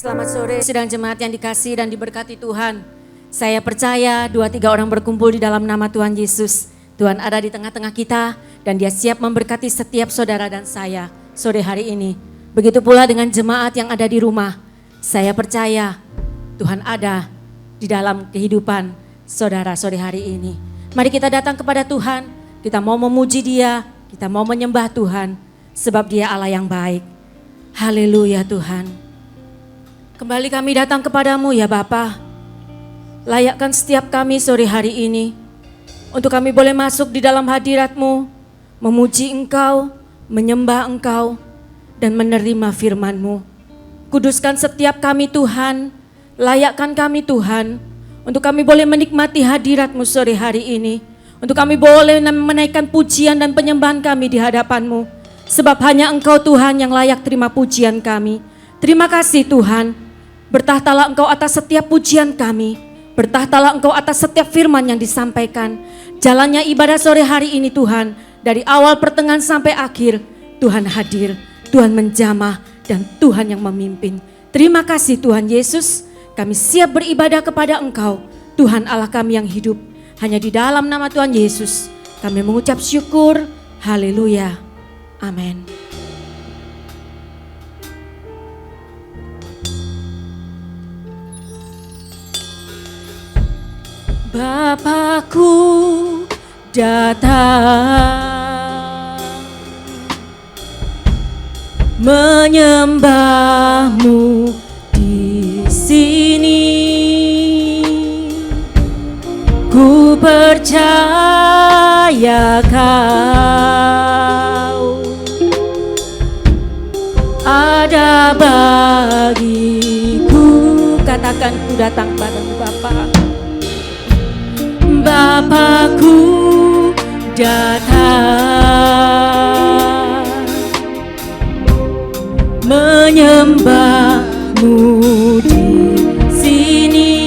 Selamat sore sidang jemaat yang dikasihi dan diberkati Tuhan. Saya percaya 2-3 orang berkumpul di dalam nama Tuhan Yesus. Tuhan ada di tengah-tengah kita dan Dia siap memberkati setiap saudara dan saya sore hari ini. Begitu pula dengan jemaat yang ada di rumah. Saya percaya Tuhan ada di dalam kehidupan saudara sore hari ini. Mari kita datang kepada Tuhan, kita mau memuji Dia, kita mau menyembah Tuhan sebab Dia Allah yang baik. Haleluya Tuhan. Kembali kami datang kepadamu ya Bapa. Layakkan setiap kami sore hari ini untuk kami boleh masuk di dalam hadirat-Mu, memuji Engkau, menyembah Engkau, dan menerima firman-Mu. Kuduskan setiap kami Tuhan, layakkan kami Tuhan, untuk kami boleh menikmati hadirat-Mu sore hari ini, untuk kami boleh menaikkan pujian dan penyembahan kami di hadapan-Mu, sebab hanya Engkau Tuhan yang layak terima pujian kami. Terima kasih Tuhan, bertahtalah Engkau atas setiap pujian kami. Bertahtalah Engkau atas setiap firman yang disampaikan. Jalannya ibadah sore hari ini Tuhan, dari awal pertengahan sampai akhir, Tuhan hadir, Tuhan menjamah, dan Tuhan yang memimpin. Terima kasih Tuhan Yesus, kami siap beribadah kepada Engkau, Tuhan Allah kami yang hidup. Hanya di dalam nama Tuhan Yesus, kami mengucap syukur, haleluya, amin. Bapakku datang menyembah-Mu di sini. Ku percaya Kau ada bagiku. Katakan ku datang padamu Bapa. Bapakku datang menyembah-Mu di sini.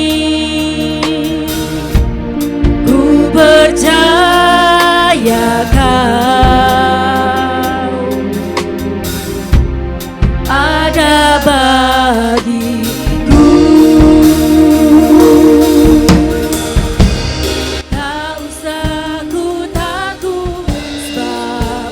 Ku percaya Kau ada bagiku. Tak usah ku takut, sebab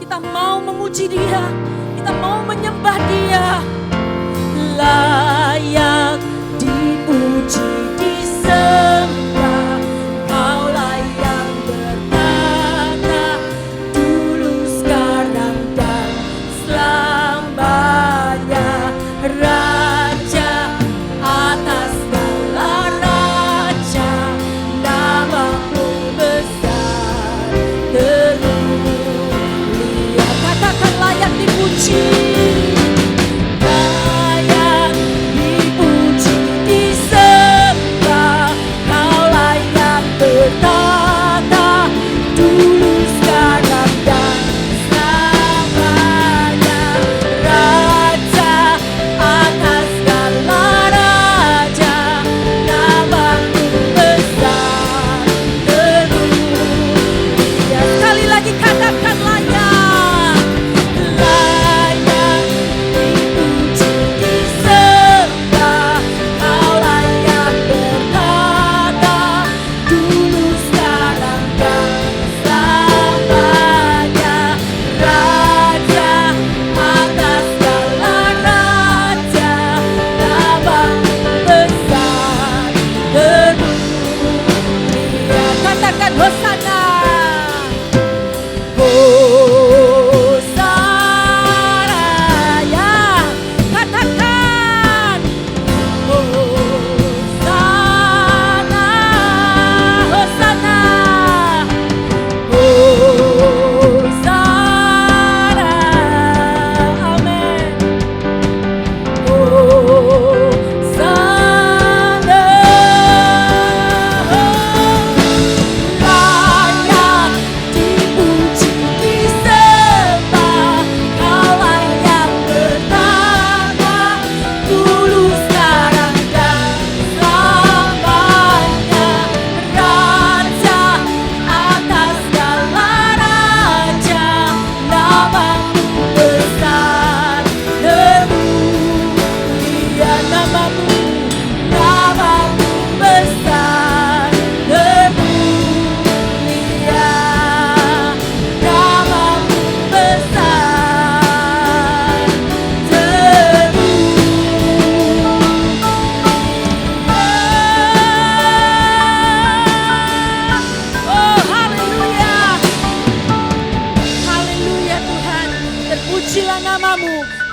Kita mau memuji Dia, kita mau menyembah Dia. Layak dipuji, disembah, Kaulah yang bertata dulu, sekarang, dan selamanya. Raja atas segala raja, namamu besar termulia. Katakan layak dipuji.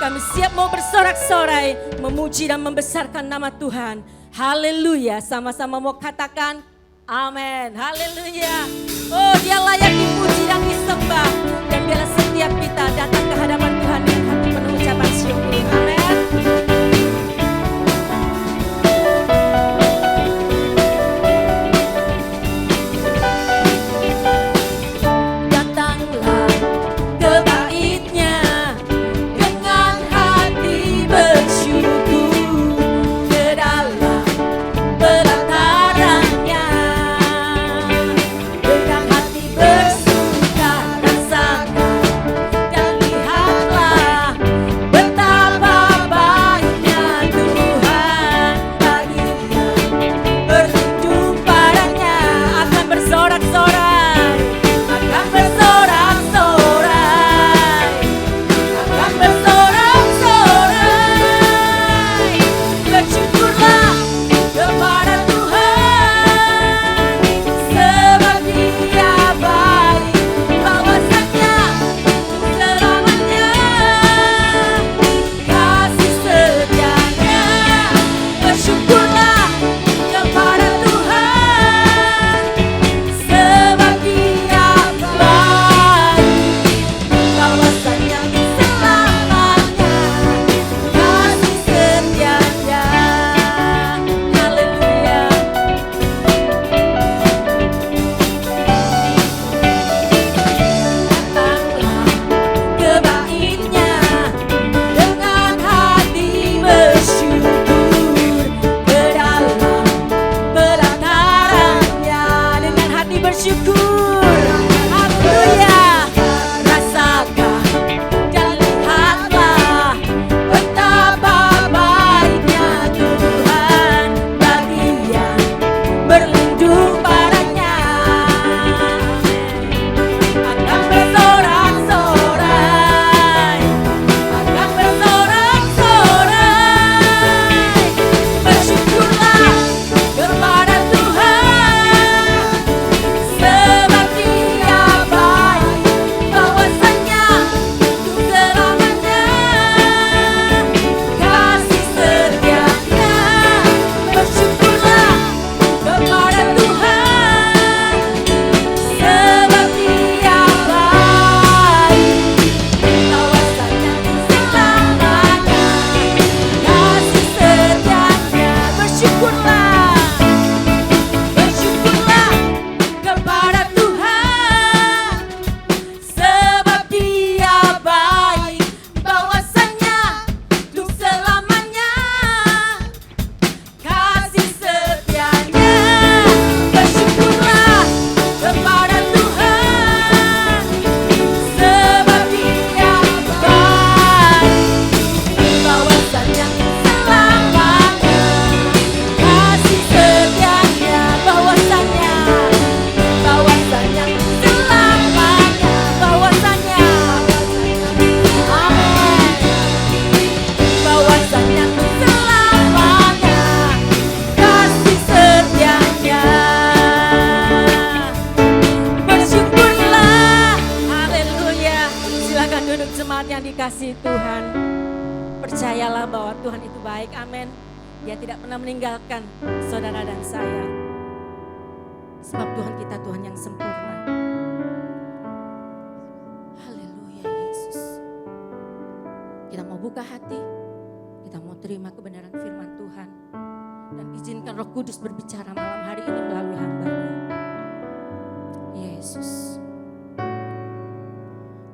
Kami siap mau bersorak-sorai, memuji dan membesarkan nama Tuhan. Haleluya, sama-sama mau katakan amin. Haleluya. Oh, Dia layak dipuji dan disembah. Dan biarlah setiap kita datang ke hadapan Tuhan dengan hati penuh ucapan syukur. Amin. bersyukur. Haleluya. Rasakan dan lihatlah betapa baiknya Tuhan bagi yang berlindung padanya. Akan bersorak-sorai, akan bersorak-sorai. Bersyukurlah kepada Tuhan, sebab Dia baik, bahwasanya untuk selamanya kasih setianya. Bersyukurlah kepada Tuhan, sebab Dia baik, bahwasanya selamanya kasih setianya. Bersyukurlah, bersyukurlah kepada Tuhan, sebab Dia baik, bahwasanya untuk selamanya kasih setianya. Bersyukurlah kepada Tuhan, sebab Dia baik, bahwasanya selamanya kasih setianya. Bahwasanya selamanya, bahwasanya, amin, bahwasanya selamanya kasih setianya. Bersyukurlah, haleluya. Silakan duduk jemaat yang dikasihi Tuhan. Percayalah bahwa Tuhan itu baik, amin. Dia tidak pernah meninggalkan saudara dan saya. Sebab Tuhan kita Tuhan yang sempurna. Haleluya Yesus. Kita mau buka hati, kita mau terima kebenaran firman Tuhan. Dan izinkan Roh Kudus berbicara malam hari ini melalui hamba-Nya. Yesus.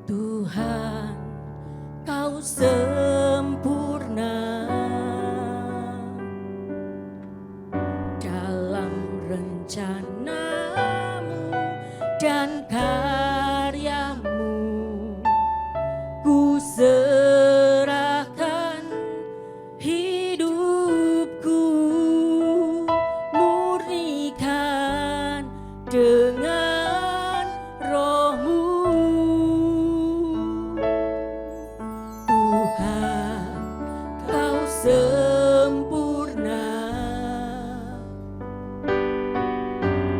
Tuhan, Kau sempurna dalam rencana-Mu dan karya-Mu. Ku serahkan hidupku, murnikan dengan Roh-Mu. Tuhan, Kau sempurna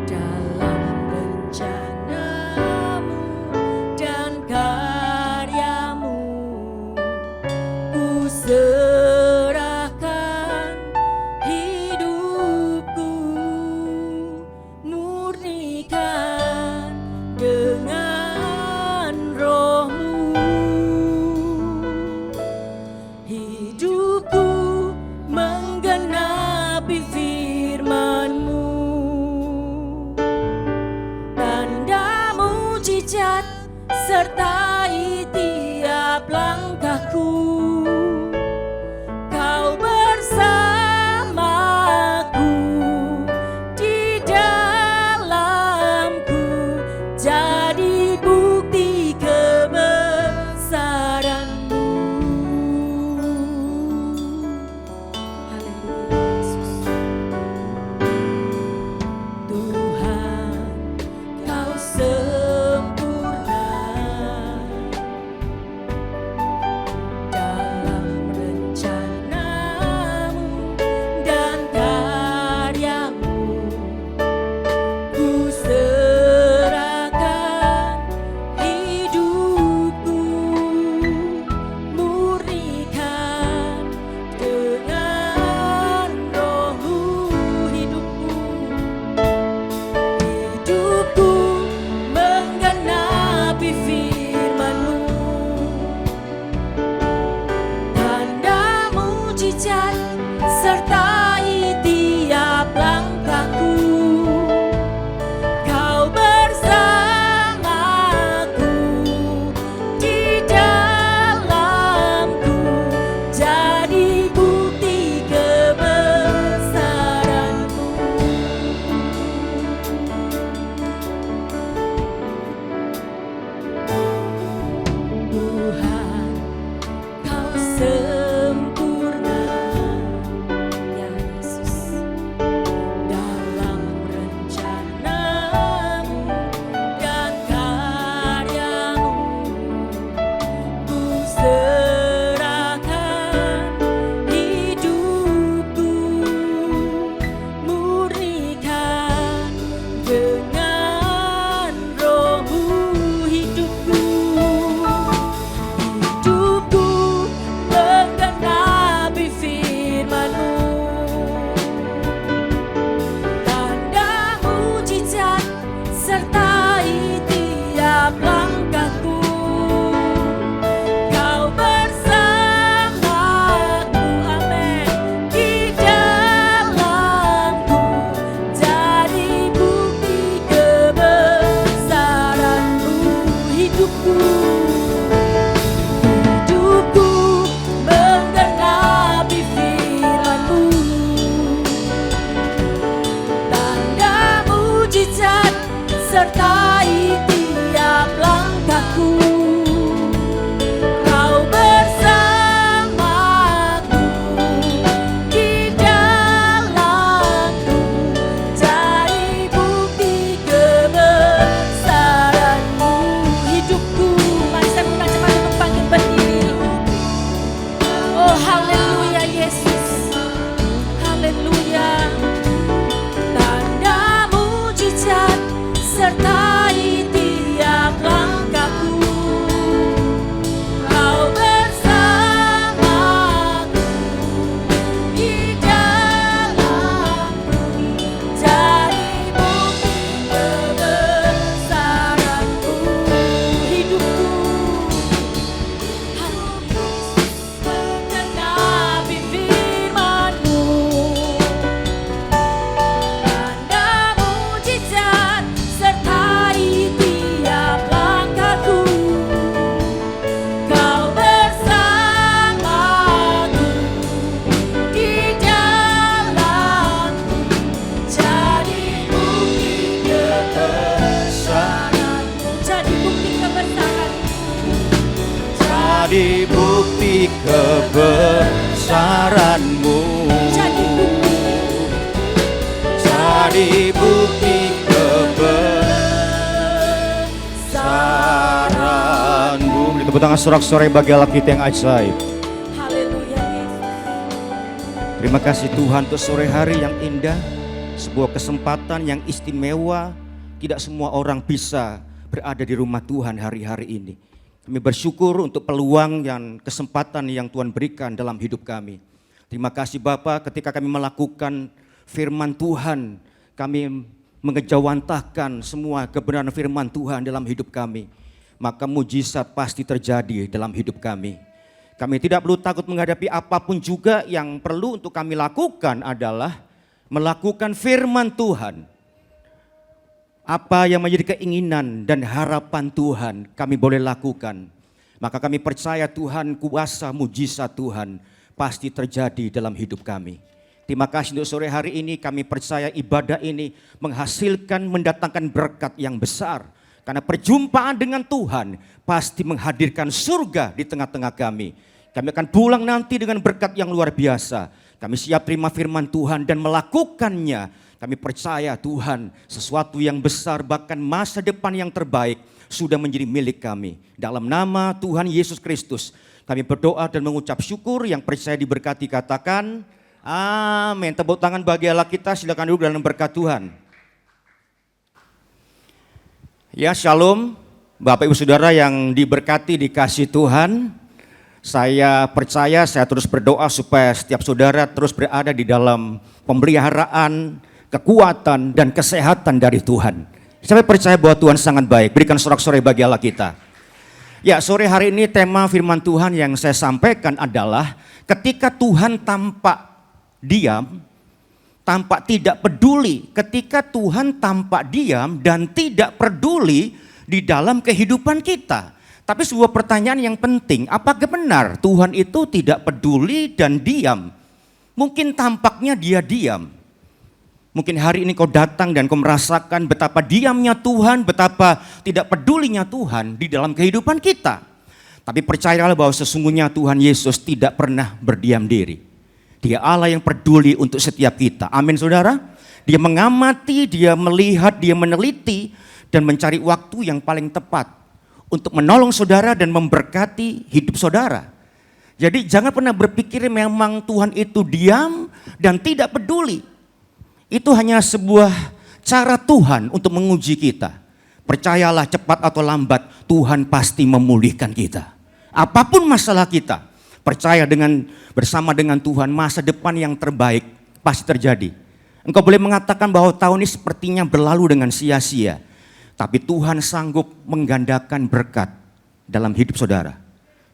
dalam rencana-Mu dan karya-Mu. Ku serahkan hidupku, murnikan dengan Roh-Mu. Hidupku menggenapi firman-Mu, tanda mujizat sertai tiap langkahku. Kau bersamaku di dalamku, jadi bukti kebesaran-Mu. Haleluya Yesus. Tuhan, Kau sempurna sertai tiap langkahku. Kau bersamaku di dalamku, jadi bukti kebesaran-Mu. Hidupku, mari saya minta cepat untuk bangkit berdiri. Oh haleluya Yesus, haleluya. Tanda mujizat sertai tiap langkahku. Kau bersamaku di dalamku, jadi bukti kebesaran-Mu. Hidupku, menggenapi firman-Mu. Tanda mujizat sertai tiap langkahku. Kau bersamaku di dalamku, jadi bukti kebesaran-Mu. Jadi bukti kebesaran-Mu. Jadi bukti kebesaran-Mu. Jadi bukti Jadi bukti kebesaran-Mu. Beri tepuk tangan sorak-sorai bagi Allah kita yang ajaib. haleluya Yesus. Terima kasih Tuhan untuk sore hari yang indah, sebuah kesempatan yang istimewa. Tidak semua orang bisa berada di rumah Tuhan hari-hari ini. Kami bersyukur untuk peluang dan kesempatan yang Tuhan berikan dalam hidup kami. Terima kasih Bapa, ketika kami melakukan firman Tuhan, kami mengejawantahkan semua kebenaran firman Tuhan dalam hidup kami. Maka mujizat pasti terjadi dalam hidup kami. Kami tidak perlu takut menghadapi apapun juga. Yang perlu untuk kami lakukan adalah melakukan firman Tuhan. Apa yang menjadi keinginan dan harapan Tuhan kami boleh lakukan. Maka kami percaya Tuhan, kuasa mujizat Tuhan pasti terjadi dalam hidup kami. Terima kasih untuk sore hari ini, kami percaya ibadah ini menghasilkan, mendatangkan berkat yang besar. Karena perjumpaan dengan Tuhan pasti menghadirkan surga di tengah-tengah kami. Kami akan pulang nanti dengan berkat yang luar biasa. Kami siap terima firman Tuhan dan melakukannya. Kami percaya Tuhan, sesuatu yang besar bahkan masa depan yang terbaik sudah menjadi milik kami. Dalam nama Tuhan Yesus Kristus kami berdoa dan mengucap syukur. Yang percaya diberkati katakan amin. Tepuk tangan bagi Allah kita, silakan duduk dalam berkat Tuhan. Ya, shalom Bapak Ibu Saudara yang diberkati dikasih Tuhan. Saya percaya, saya terus berdoa supaya setiap saudara terus berada di dalam pemeliharaan, kekuatan dan kesehatan dari Tuhan. Saya percaya bahwa Tuhan sangat baik. Berikan sorak-sorai bagi Allah kita. Ya, sore hari ini tema firman Tuhan yang saya sampaikan adalah ketika Tuhan tampak diam, tampak tidak peduli. Ketika Tuhan tampak diam dan tidak peduli di dalam kehidupan kita. Tapi sebuah pertanyaan yang penting, apakah benar Tuhan itu tidak peduli dan diam? Mungkin tampaknya dia diam. Mungkin hari ini kau datang dan kau merasakan betapa diamnya Tuhan, betapa tidak pedulinya Tuhan di dalam kehidupan kita. Tapi percayalah bahwa sesungguhnya Tuhan Yesus tidak pernah berdiam diri. Dia Allah yang peduli untuk setiap kita. Amin saudara. Dia mengamati, dia melihat, dia meneliti dan mencari waktu yang paling tepat untuk menolong saudara dan memberkati hidup saudara. Jadi jangan pernah berpikir memang Tuhan itu diam dan tidak peduli. Itu hanya sebuah cara Tuhan untuk menguji kita. Percayalah cepat atau lambat Tuhan pasti memulihkan kita. Apapun masalah kita, percaya bersama dengan Tuhan masa depan yang terbaik pasti terjadi. Engkau boleh mengatakan bahwa tahun ini sepertinya berlalu dengan sia-sia. Tapi Tuhan sanggup menggandakan berkat dalam hidup saudara.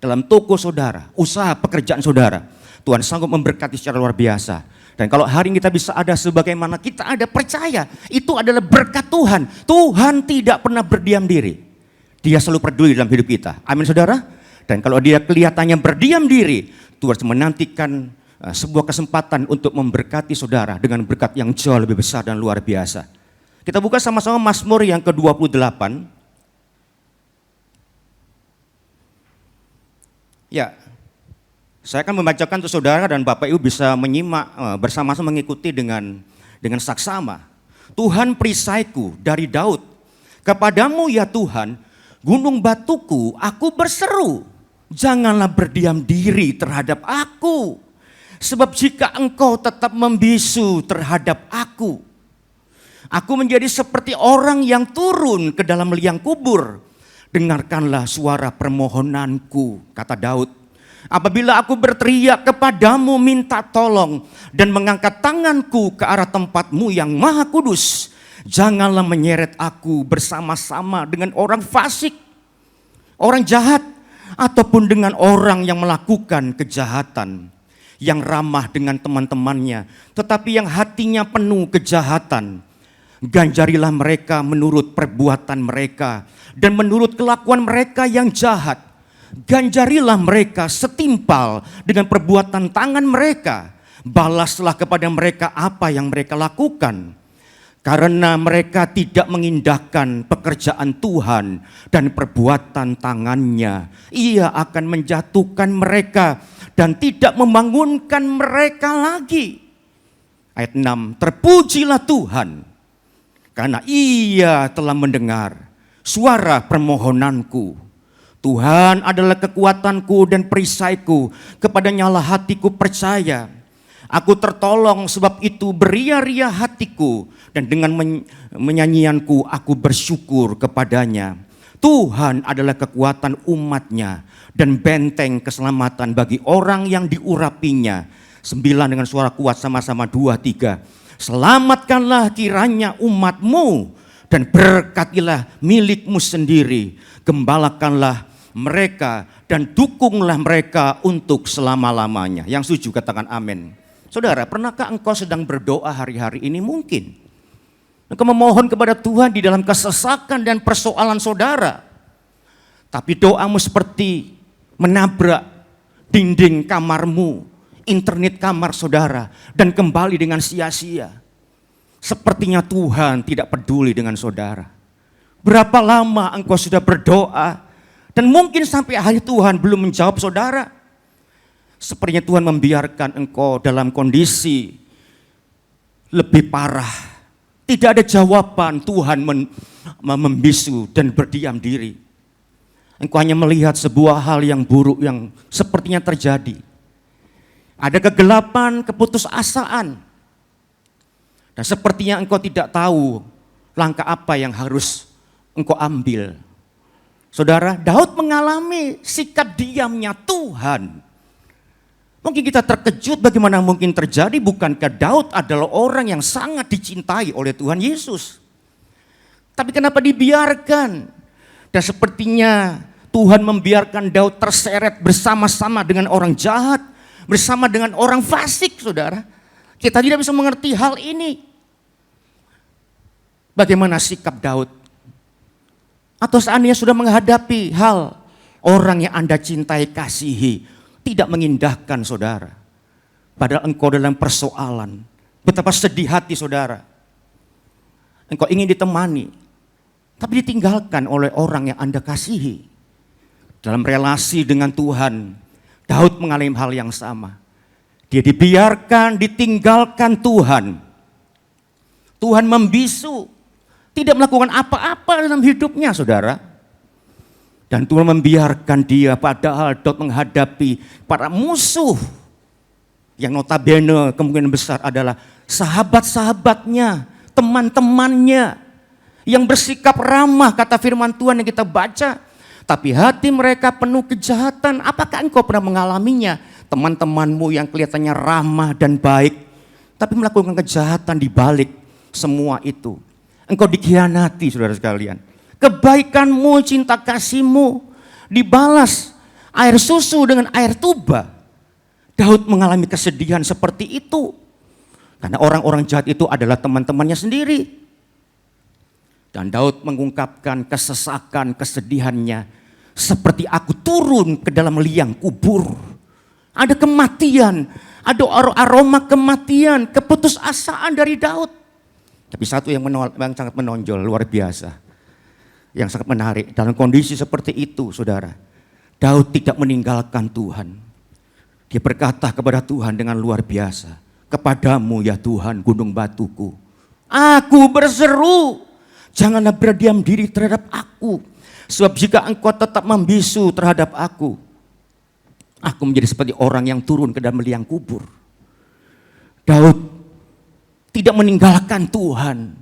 Dalam toko saudara, usaha pekerjaan saudara. Tuhan sanggup memberkati secara luar biasa. Dan kalau hari ini kita bisa ada sebagaimana kita ada, percaya itu adalah berkat Tuhan. Tuhan tidak pernah berdiam diri. Dia selalu peduli dalam hidup kita. Amin saudara. Dan kalau dia kelihatannya berdiam diri, Tuhan menantikan sebuah kesempatan untuk memberkati saudara dengan berkat yang jauh lebih besar dan luar biasa. Kita buka sama-sama Mazmur yang ke-28. Ya, saya akan membacakan untuk saudara dan Bapak Ibu bisa menyimak bersama-sama mengikuti dengan saksama. Tuhan perisaiku dari Daud, kepadamu ya Tuhan, gunung batuku, aku berseru, janganlah berdiam diri terhadap aku. Sebab jika engkau tetap membisu terhadap aku menjadi seperti orang yang turun ke dalam liang kubur. Dengarkanlah suara permohonanku, kata Daud. Apabila aku berteriak kepadamu minta tolong dan mengangkat tanganku ke arah tempatmu yang maha kudus, janganlah menyeret aku bersama-sama dengan orang fasik, orang jahat, ataupun dengan orang yang melakukan kejahatan, yang ramah dengan teman-temannya, tetapi yang hatinya penuh kejahatan. Ganjarilah mereka menurut perbuatan mereka dan menurut kelakuan mereka yang jahat. Ganjarilah mereka setimpal dengan perbuatan tangan mereka. Balaslah kepada mereka apa yang mereka lakukan. Karena mereka tidak mengindahkan pekerjaan Tuhan dan perbuatan tangannya, Ia akan menjatuhkan mereka dan tidak membangunkan mereka lagi. Ayat 6, terpujilah Tuhan, karena Ia telah mendengar suara permohonanku. Tuhan adalah kekuatanku dan perisaiku, kepadanya lah hatiku percaya. Aku tertolong, sebab itu beria-ria hatiku, dan dengan menyanyianku aku bersyukur kepadanya. Tuhan adalah kekuatan umatnya dan benteng keselamatan bagi orang yang diurapinya. 9 dengan suara kuat sama-sama 2, 3. Selamatkanlah kiranya umatmu dan berkatilah milikmu sendiri. Gembalakanlah mereka dan dukunglah mereka untuk selama-lamanya. Yang setuju katakan amin. Saudara, pernahkah engkau sedang berdoa hari-hari ini? Mungkin engkau memohon kepada Tuhan di dalam kesesakan dan persoalan saudara, tapi doamu seperti menabrak dinding kamarmu, internet kamar saudara, dan kembali dengan sia-sia. Sepertinya Tuhan tidak peduli dengan saudara. Berapa lama engkau sudah berdoa dan mungkin sampai hari Tuhan belum menjawab saudara? Sepertinya Tuhan membiarkan engkau dalam kondisi lebih parah. Tidak ada jawaban, Tuhan membisu dan berdiam diri. Engkau hanya melihat sebuah hal yang buruk yang sepertinya terjadi. Ada kegelapan, keputusasaan. Dan sepertinya engkau tidak tahu langkah apa yang harus engkau ambil. Saudara, Daud mengalami sikap diamnya Tuhan. Mungkin kita terkejut bagaimana mungkin terjadi, bukankah Daud adalah orang yang sangat dicintai oleh Tuhan Yesus. Tapi kenapa dibiarkan? Dan sepertinya Tuhan membiarkan Daud terseret bersama-sama dengan orang jahat, bersama dengan orang fasik, saudara. Kita tidak bisa mengerti hal ini. Bagaimana sikap Daud? Atau seandainya sudah menghadapi hal orang yang Anda cintai, kasihi, tidak mengindahkan saudara. Padahal engkau dalam persoalan. Betapa sedih hati saudara. Engkau ingin ditemani, tapi ditinggalkan oleh orang yang Anda kasihi. Dalam relasi dengan Tuhan, Daud mengalami hal yang sama. Dia dibiarkan, ditinggalkan Tuhan. Tuhan membisu, tidak melakukan apa-apa dalam hidupnya saudara. Dan Tuhan membiarkan dia, padahal Daud menghadapi para musuh yang notabene kemungkinan besar adalah sahabat-sahabatnya, teman-temannya yang bersikap ramah, kata firman Tuhan yang kita baca. Tapi hati mereka penuh kejahatan. Apakah engkau pernah mengalaminya? Teman-temanmu yang kelihatannya ramah dan baik, tapi melakukan kejahatan di balik semua itu. Engkau dikhianati saudara sekalian. Kebaikanmu, cinta kasihmu dibalas air susu dengan air tuba. Daud mengalami kesedihan seperti itu. Karena orang-orang jahat itu adalah teman-temannya sendiri. Dan Daud mengungkapkan kesesakan, kesedihannya. Seperti aku turun ke dalam liang kubur. Ada kematian, ada aroma kematian, keputusasaan dari Daud. Tapi satu yang sangat menonjol, luar biasa, yang sangat menarik dalam kondisi seperti itu, saudara. Daud tidak meninggalkan Tuhan. Dia berkata kepada Tuhan dengan luar biasa, "Kepadamu ya Tuhan gunung batuku, aku berseru, janganlah berdiam diri terhadap aku. Sebab jika engkau tetap membisu terhadap aku menjadi seperti orang yang turun ke dalam liang kubur." Daud tidak meninggalkan Tuhan.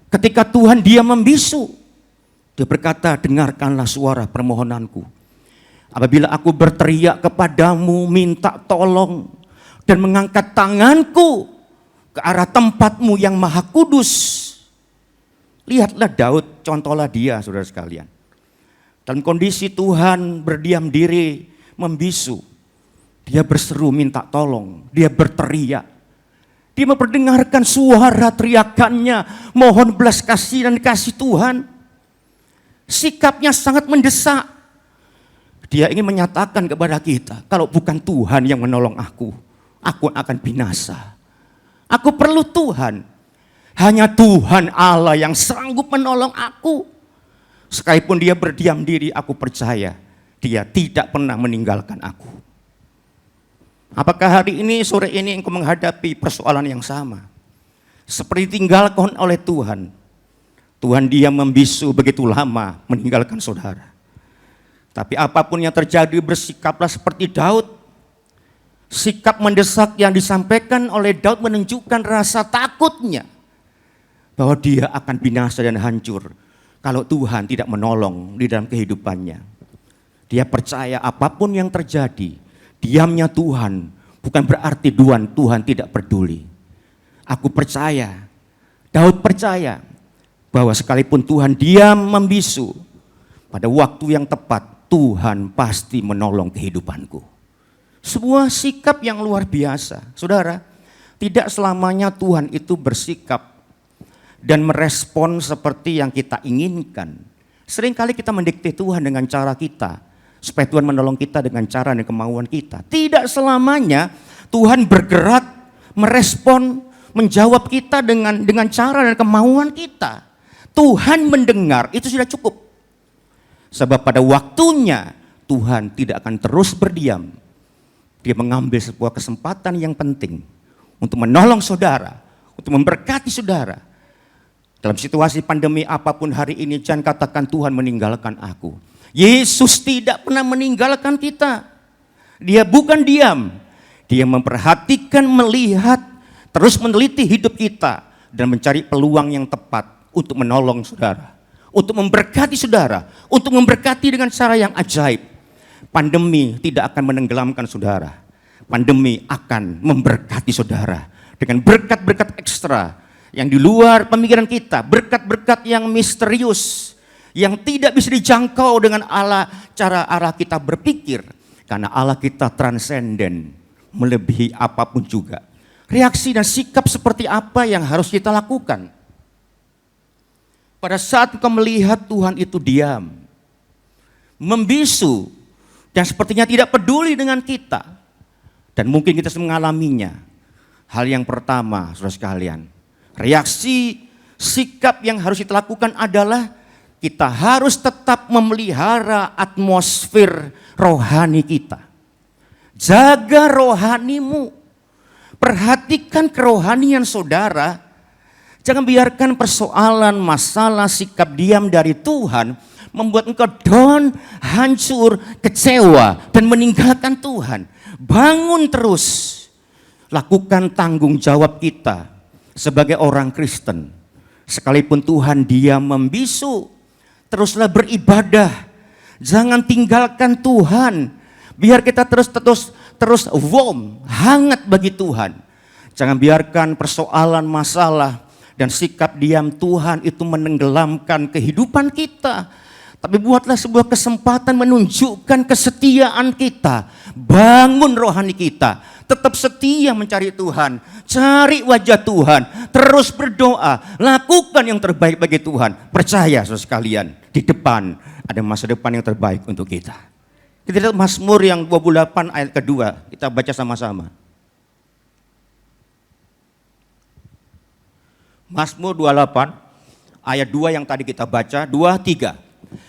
Ketika Tuhan dia membisu, dia berkata, "Dengarkanlah suara permohonanku. Apabila aku berteriak kepadamu minta tolong dan mengangkat tanganku ke arah tempatmu yang maha kudus." Lihatlah Daud, contohlah dia, saudara sekalian. Dalam kondisi Tuhan berdiam diri, membisu, dia berseru minta tolong, dia berteriak. Dia memperdengarkan suara teriakannya, mohon belas kasih dan kasih Tuhan. Sikapnya sangat mendesak. Dia ingin menyatakan kepada kita, kalau bukan Tuhan yang menolong aku akan binasa. Aku perlu Tuhan. Hanya Tuhan Allah yang sanggup menolong aku. Sekalipun dia berdiam diri, aku percaya dia tidak pernah meninggalkan aku. Apakah hari ini, sore ini engkau menghadapi persoalan yang sama? Seperti ditinggalkan oleh Tuhan. Tuhan dia membisu begitu lama meninggalkan saudara. Tapi apapun yang terjadi, bersikaplah seperti Daud. Sikap mendesak yang disampaikan oleh Daud menunjukkan rasa takutnya bahwa dia akan binasa dan hancur kalau Tuhan tidak menolong di dalam kehidupannya. Dia percaya apapun yang terjadi, diamnya Tuhan bukan berarti Tuhan tidak peduli. Aku percaya, Daud percaya bahwa sekalipun Tuhan diam membisu, pada waktu yang tepat Tuhan pasti menolong kehidupanku. Sebuah sikap yang luar biasa. Saudara, tidak selamanya Tuhan itu bersikap dan merespon seperti yang kita inginkan. Seringkali kita mendikte Tuhan dengan cara kita, supaya Tuhan menolong kita dengan cara dan kemauan kita. Tidak selamanya Tuhan bergerak, merespon, menjawab kita dengan cara dan kemauan kita. Tuhan mendengar, itu sudah cukup. Sebab pada waktunya Tuhan tidak akan terus berdiam. Dia mengambil sebuah kesempatan yang penting untuk menolong saudara, untuk memberkati saudara. Dalam situasi pandemi apapun hari ini, jangan katakan Tuhan meninggalkan aku. Yesus tidak pernah meninggalkan kita. Dia bukan diam. Dia memperhatikan, melihat, terus meneliti hidup kita dan mencari peluang yang tepat untuk menolong saudara, untuk memberkati saudara, untuk memberkati dengan cara yang ajaib. Pandemi tidak akan menenggelamkan saudara. Pandemi akan memberkati saudara dengan berkat-berkat ekstra yang di luar pemikiran kita, berkat-berkat yang misterius, yang tidak bisa dijangkau dengan cara Allah kita berpikir. Karena Allah kita transenden, melebihi apapun juga. Reaksi dan sikap seperti apa yang harus kita lakukan? Pada saat kau melihat Tuhan itu diam, membisu, dan sepertinya tidak peduli dengan kita, dan mungkin kita mengalaminya. Hal yang pertama, saudara sekalian, reaksi sikap yang harus kita lakukan adalah kita harus tetap memelihara atmosfer rohani kita. Jaga rohanimu. Perhatikan kerohanian saudara. Jangan biarkan persoalan, masalah, sikap diam dari Tuhan membuat engkau down, hancur, kecewa, dan meninggalkan Tuhan. Bangun terus. Lakukan tanggung jawab kita sebagai orang Kristen. Sekalipun Tuhan diam membisu, teruslah beribadah. Jangan tinggalkan Tuhan. Biar kita terus warm, hangat bagi Tuhan. Jangan biarkan persoalan, masalah, dan sikap diam Tuhan itu menenggelamkan kehidupan kita. Tapi buatlah sebuah kesempatan menunjukkan kesetiaan kita. Bangun rohani kita. Tetap setia mencari Tuhan. Cari wajah Tuhan. Terus berdoa. Lakukan yang terbaik bagi Tuhan. Percaya saudara sekalian. Di depan ada masa depan yang terbaik untuk kita. Kita lihat Mazmur yang 28 ayat kedua. Kita baca sama-sama. Mazmur 28 ayat 2 yang tadi kita baca, 2, 3.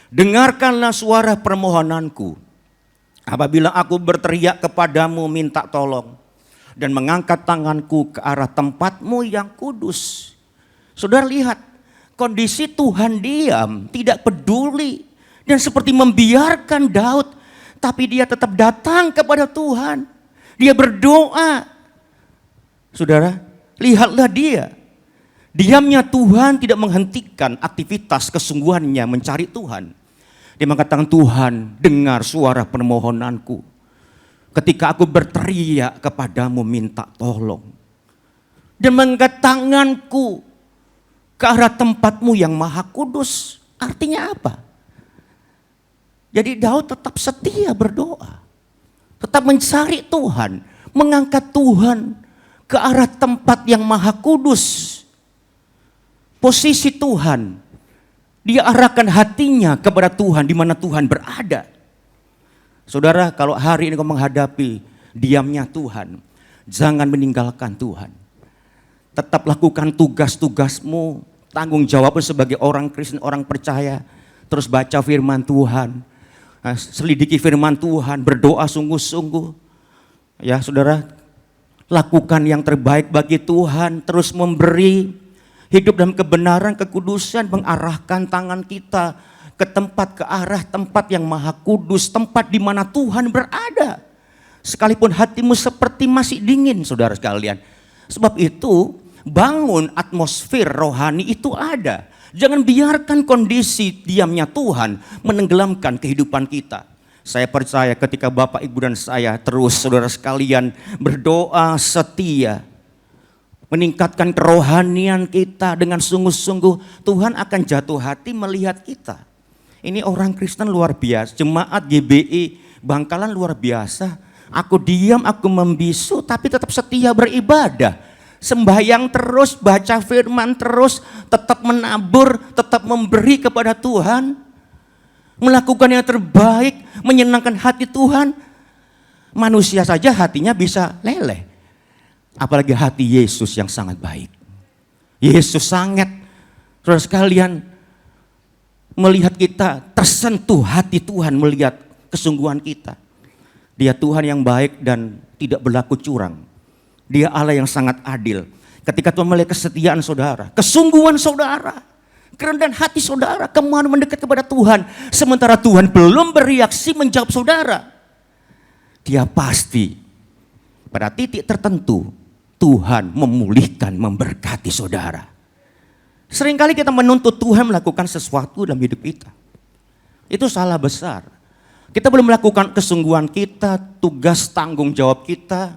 Dengarkanlah suara permohonanku apabila aku berteriak kepadamu minta tolong dan mengangkat tanganku ke arah tempatmu yang kudus. Saudara lihat, kondisi Tuhan diam, tidak peduli dan seperti membiarkan Daud, tapi dia tetap datang kepada Tuhan. Dia berdoa. Saudara, lihatlah dia. Diamnya Tuhan tidak menghentikan aktivitas kesungguhannya mencari Tuhan. Dia mengatakan, Tuhan dengar suara permohonanku. Ketika aku berteriak kepadamu minta tolong. Dan mengangkat tanganku ke arah tempatmu yang maha kudus. Artinya apa? Jadi Daud tetap setia berdoa. Tetap mencari Tuhan. Mengangkat Tuhan ke arah tempat yang maha kudus. Posisi Tuhan. Dia arahkan hatinya kepada Tuhan di mana Tuhan berada. Saudara, kalau hari ini kau menghadapi diamnya Tuhan, jangan meninggalkan Tuhan. Tetap lakukan tugas-tugasmu, tanggung jawabmu sebagai orang Kristen, orang percaya. Terus baca firman Tuhan, selidiki firman Tuhan, berdoa sungguh-sungguh. Ya saudara, lakukan yang terbaik bagi Tuhan, terus memberi. Hidup dalam kebenaran, kekudusan, mengarahkan tangan kita ke arah tempat yang maha kudus, tempat di mana Tuhan berada. Sekalipun hatimu seperti masih dingin, saudara sekalian. Sebab itu, bangun atmosfer rohani itu ada. Jangan biarkan kondisi diamnya Tuhan menenggelamkan kehidupan kita. Saya percaya ketika Bapak, Ibu dan saya terus saudara sekalian berdoa setia, meningkatkan kerohanian kita dengan sungguh-sungguh, Tuhan akan jatuh hati melihat kita. Ini orang Kristen luar biasa, jemaat GBI Bangkalan luar biasa. Aku diam, aku membisu, tapi tetap setia beribadah. Sembahyang terus, baca firman terus, tetap menabur, tetap memberi kepada Tuhan. Melakukan yang terbaik, menyenangkan hati Tuhan. Manusia saja hatinya bisa leleh. Apalagi hati Yesus yang sangat baik. Yesus sangat, saudara sekalian, melihat kita, tersentuh hati Tuhan melihat kesungguhan kita. Dia Tuhan yang baik dan tidak berlaku curang. Dia Allah yang sangat adil. Ketika Tuhan melihat kesetiaan saudara, kesungguhan saudara, kerendahan hati saudara, kemauan mendekat kepada Tuhan, sementara Tuhan belum bereaksi menjawab saudara, dia pasti pada titik tertentu Tuhan memulihkan, memberkati saudara. Seringkali kita menuntut Tuhan melakukan sesuatu dalam hidup kita. Itu salah besar. Kita belum melakukan kesungguhan kita, tugas tanggung jawab kita.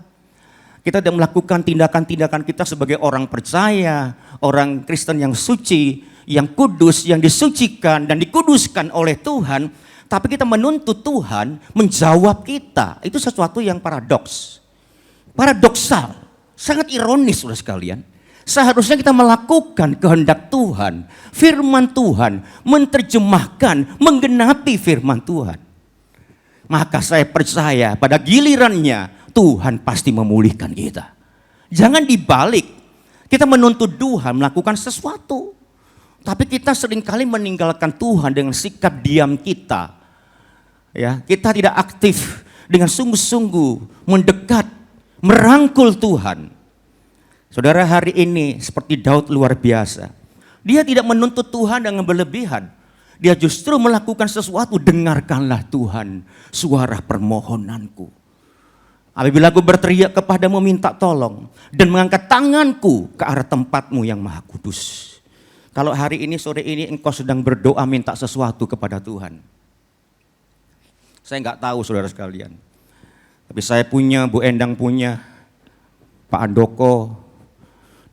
Kita tidak melakukan tindakan-tindakan kita sebagai orang percaya, orang Kristen yang suci, yang kudus, yang disucikan dan dikuduskan oleh Tuhan. Tapi kita menuntut Tuhan menjawab kita. Itu sesuatu yang paradoks. Paradoksal. Sangat ironis saudara sekalian. Seharusnya kita melakukan kehendak Tuhan, firman Tuhan, menerjemahkan, menggenapi firman Tuhan. Maka saya percaya pada gilirannya Tuhan pasti memulihkan kita. Jangan dibalik, kita menuntut Tuhan melakukan sesuatu. Tapi kita seringkali meninggalkan Tuhan dengan sikap diam kita. Ya, kita tidak aktif dengan sungguh-sungguh mendekat, merangkul Tuhan. Saudara, hari ini seperti Daud luar biasa. Dia tidak menuntut Tuhan dengan berlebihan. Dia justru melakukan sesuatu. Dengarkanlah Tuhan suara permohonanku. Apabila aku berteriak kepadamu minta tolong dan mengangkat tanganku ke arah tempatmu yang maha kudus. Kalau hari ini, sore ini engkau sedang berdoa minta sesuatu kepada Tuhan. Saya nggak tahu saudara sekalian. Tapi saya punya, Bu Endang punya, Pak Andoko,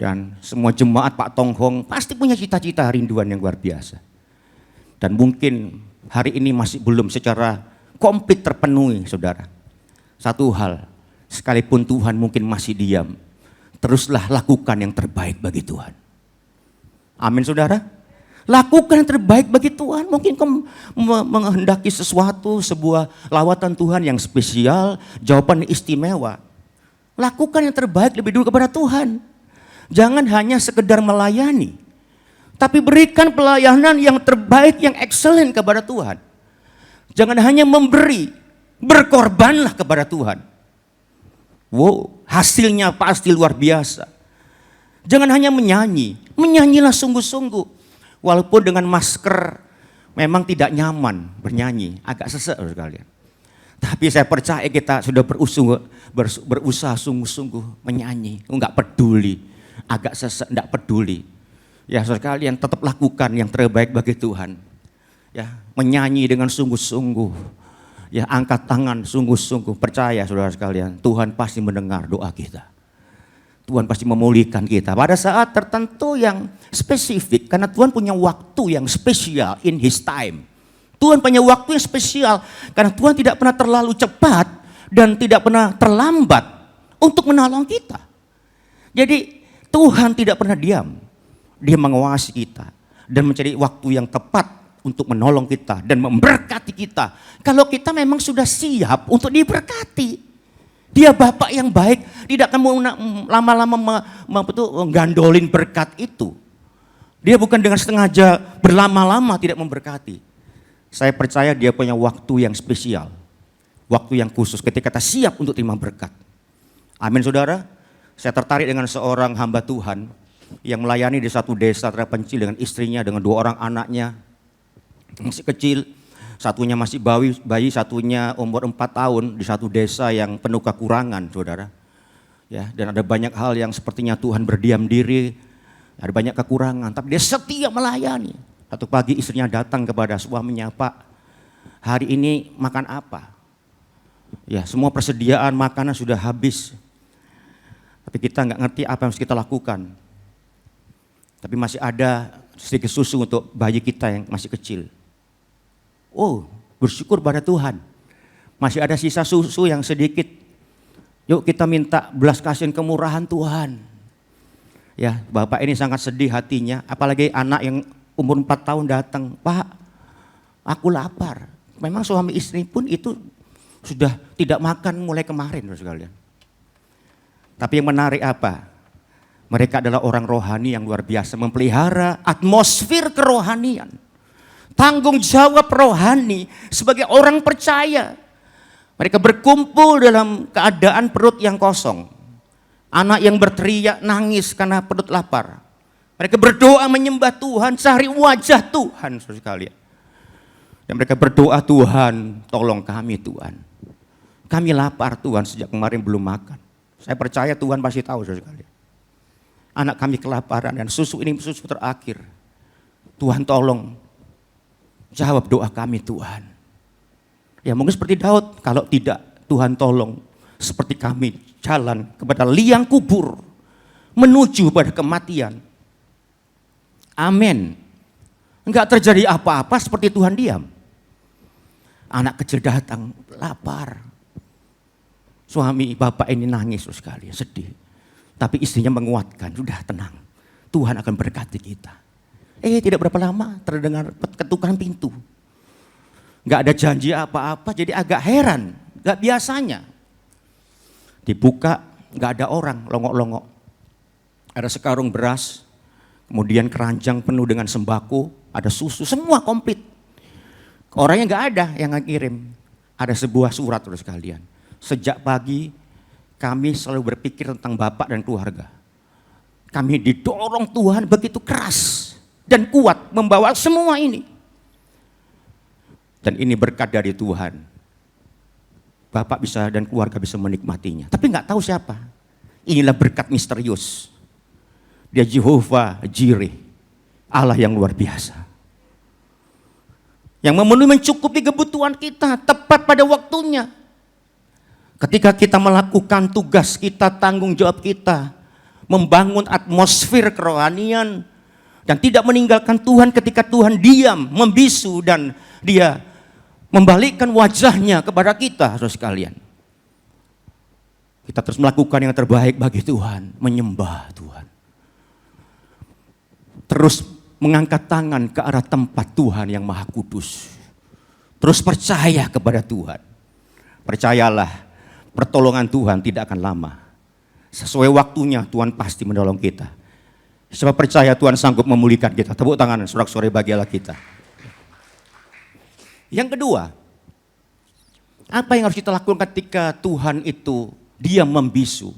dan semua jemaat Pak Tonghong pasti punya cita-cita rinduan yang luar biasa. Dan mungkin hari ini masih belum secara komplit terpenuhi saudara. Satu hal, sekalipun Tuhan mungkin masih diam, teruslah lakukan yang terbaik bagi Tuhan. Amin saudara. Lakukan yang terbaik bagi Tuhan. Mungkin kau menghendaki sesuatu, sebuah lawatan Tuhan yang spesial, jawaban istimewa. Lakukan yang terbaik lebih dulu kepada Tuhan. Jangan hanya sekedar melayani, tapi berikan pelayanan yang terbaik, yang excellent kepada Tuhan. Jangan hanya memberi, berkorbanlah kepada Tuhan. Wow, hasilnya pasti luar biasa. Jangan hanya menyanyi, menyanyilah sungguh-sungguh. Walaupun dengan masker memang tidak nyaman bernyanyi, agak sesek sekalian. Tapi saya percaya kita sudah berusaha sungguh-sungguh menyanyi, enggak peduli, agak sesek, enggak peduli. Ya saudara sekalian, tetap lakukan yang terbaik bagi Tuhan. Ya, menyanyi dengan sungguh-sungguh. Ya, angkat tangan sungguh-sungguh. Percaya saudara sekalian, Tuhan pasti mendengar doa kita. Tuhan pasti memulihkan kita pada saat tertentu yang spesifik, karena Tuhan punya waktu yang spesial in His time. Tuhan punya waktu yang spesial karena Tuhan tidak pernah terlalu cepat dan tidak pernah terlambat untuk menolong kita. Jadi Tuhan tidak pernah diam. Dia mengawasi kita dan mencari waktu yang tepat untuk menolong kita dan memberkati kita. Kalau kita memang sudah siap untuk diberkati. Dia Bapak yang baik, tidak akan mau lama-lama menggandolin berkat itu. Dia bukan dengan sengaja berlama-lama tidak memberkati. Saya percaya dia punya waktu yang spesial. Waktu yang khusus ketika kita siap untuk terima berkat. Amin saudara. Saya tertarik dengan seorang hamba Tuhan yang melayani di satu desa terpencil dengan istrinya, dengan 2 orang anaknya. Masih kecil, satunya masih bayi, satunya umur 4 tahun di satu desa yang penuh kekurangan saudara. Ya, dan ada banyak hal yang sepertinya Tuhan berdiam diri, ada banyak kekurangan, tapi dia setia melayani. Satu pagi istrinya datang kepada suaminya, "Pak, hari ini makan apa?" Ya, semua persediaan makanan sudah habis. Tapi kita nggak ngerti apa yang harus kita lakukan. Tapi masih ada sedikit susu untuk bayi kita yang masih kecil. Oh, bersyukur pada Tuhan. Masih ada sisa susu yang sedikit. Yuk kita minta belas kasihan kemurahan Tuhan. Ya, bapak ini sangat sedih hatinya. Apalagi anak yang umur 4 tahun datang, "Pak, aku lapar." Memang suami istri pun itu sudah tidak makan mulai kemarin, sekalian. Tapi yang menarik apa? Mereka adalah orang rohani yang luar biasa, memelihara atmosfer kerohanian. Tanggung jawab rohani sebagai orang percaya. Mereka berkumpul dalam keadaan perut yang kosong. Anak yang berteriak nangis karena perut lapar. Mereka berdoa menyembah Tuhan, cari wajah Tuhan sekalian. Dan mereka berdoa, "Tuhan, tolong kami Tuhan. Kami lapar Tuhan, sejak kemarin belum makan." Saya percaya Tuhan pasti tahu sekalian. Anak kami kelaparan dan susu ini susu terakhir. Tuhan tolong jawab doa kami Tuhan. Ya mungkin seperti Daud, kalau tidak Tuhan tolong seperti kami jalan kepada liang kubur menuju pada kematian. Amin. Enggak terjadi apa-apa seperti Tuhan diam. Anak kecil datang lapar. Suami bapak ini nangis sekali, sedih. Tapi istrinya menguatkan, "Sudah tenang, Tuhan akan berkati kita." Tidak berapa lama terdengar ketukan pintu. Gak ada janji apa-apa, jadi agak heran, gak biasanya. Dibuka, gak ada orang, longok-longok. Ada sekarung beras, kemudian keranjang penuh dengan sembako, ada susu, semua komplit. Orangnya gak ada yang ngirim. Ada sebuah surat terus sekalian. Sejak pagi kami selalu berpikir tentang Bapak dan keluarga. Kami didorong Tuhan begitu keras dan kuat membawa semua ini. Dan ini berkat dari Tuhan. Bapak bisa dan keluarga bisa menikmatinya. Tapi nggak tahu siapa. Inilah berkat misterius. Dia Jehovah Jireh, Allah yang luar biasa. Yang memenuhi mencukupi kebutuhan kita tepat pada waktunya. Ketika kita melakukan tugas kita, tanggung jawab kita, membangun atmosfer kerohanian, dan tidak meninggalkan Tuhan ketika Tuhan diam, membisu, dan dia membalikkan wajahnya kepada kita, saudara sekalian. Kita terus melakukan yang terbaik bagi Tuhan, menyembah Tuhan. Terus mengangkat tangan ke arah tempat Tuhan yang Maha Kudus. Terus percaya kepada Tuhan. Percayalah, pertolongan Tuhan tidak akan lama. Sesuai waktunya Tuhan pasti menolong kita. Siapa percaya Tuhan sanggup memulihkan kita? Tepuk tangan sorak-sorai bagi Allah kita. Yang kedua, apa yang harus kita lakukan ketika Tuhan itu diam membisu?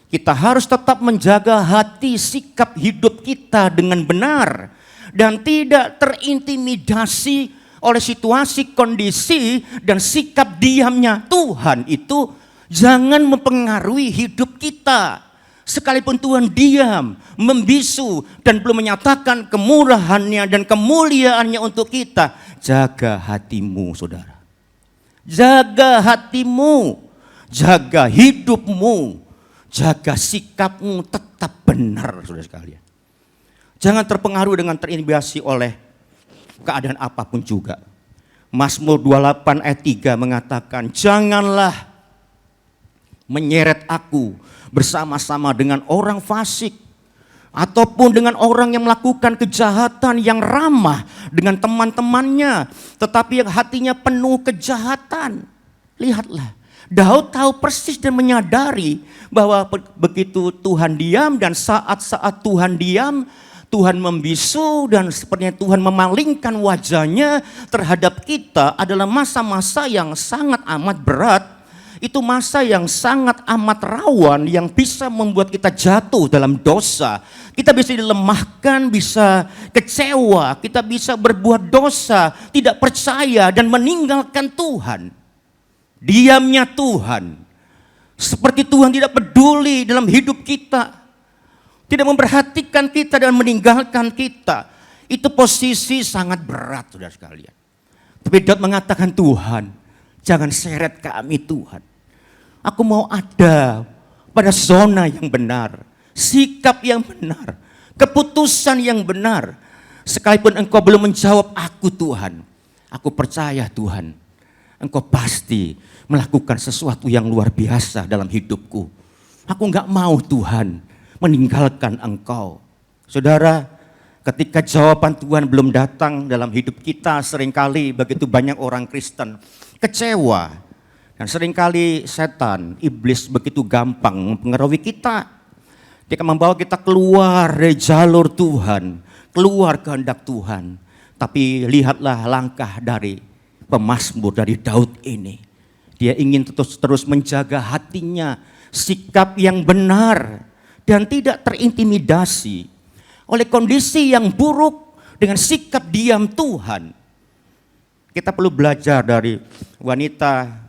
Kita harus tetap menjaga hati, sikap hidup kita dengan benar dan tidak terintimidasi oleh situasi, kondisi, dan sikap diamnya Tuhan itu jangan mempengaruhi hidup kita. Sekalipun Tuhan diam, membisu, dan belum menyatakan kemurahannya dan kemuliaannya untuk kita, jaga hatimu, saudara. Jaga hatimu, jaga hidupmu, jaga sikapmu tetap benar, saudara sekalian. Jangan terpengaruh dengan terintimidasi oleh keadaan apapun juga. Mazmur 28 ayat 3 mengatakan, janganlah menyeret aku bersama-sama dengan orang fasik, ataupun dengan orang yang melakukan kejahatan yang ramah dengan teman-temannya, tetapi yang hatinya penuh kejahatan. Lihatlah, Daud tahu persis dan menyadari bahwa begitu Tuhan diam dan saat-saat Tuhan diam, Tuhan membisu dan sepertinya Tuhan memalingkan wajahnya terhadap kita adalah masa-masa yang sangat amat berat. Itu masa yang sangat amat rawan yang bisa membuat kita jatuh dalam dosa. Kita bisa dilemahkan, bisa kecewa, kita bisa berbuat dosa, tidak percaya dan meninggalkan Tuhan. Diamnya Tuhan, seperti Tuhan tidak peduli dalam hidup kita, tidak memperhatikan kita dan meninggalkan kita. Itu posisi sangat berat, saudara sekalian. Tapi Daud mengatakan, Tuhan, jangan seret kami Tuhan. Aku mau ada pada zona yang benar, sikap yang benar, keputusan yang benar. Sekalipun Engkau belum menjawab aku Tuhan, aku percaya Tuhan, Engkau pasti melakukan sesuatu yang luar biasa dalam hidupku. Aku enggak mau Tuhan meninggalkan Engkau. Saudara, ketika jawaban Tuhan belum datang dalam hidup kita, seringkali begitu banyak orang Kristen kecewa. Dan seringkali setan, iblis begitu gampang mempengaruhi kita. Dia akan membawa kita keluar dari jalur Tuhan, keluar kehendak Tuhan. Tapi lihatlah langkah dari pemazmur, dari Daud ini. Dia ingin terus menjaga hatinya, sikap yang benar, dan tidak terintimidasi oleh kondisi yang buruk dengan sikap diam Tuhan. Kita perlu belajar dari wanita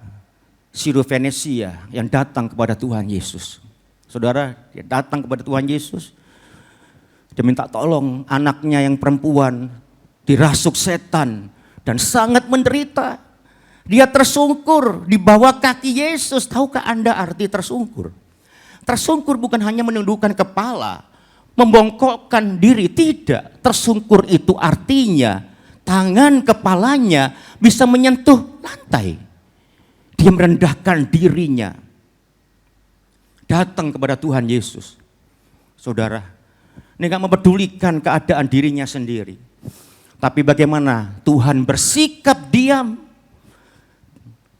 Sirofenesia yang datang kepada Tuhan Yesus. Saudara, dia datang kepada Tuhan Yesus. Dia minta tolong, anaknya yang perempuan dirasuk setan dan sangat menderita. Dia tersungkur di bawah kaki Yesus. Tahukah Anda arti tersungkur? Tersungkur bukan hanya menundukkan kepala, membongkokkan diri, tidak. Tersungkur itu artinya tangan kepalanya bisa menyentuh lantai. Dia merendahkan dirinya, datang kepada Tuhan Yesus. Saudara, ini gak mempedulikan keadaan dirinya sendiri. Tapi bagaimana Tuhan bersikap diam.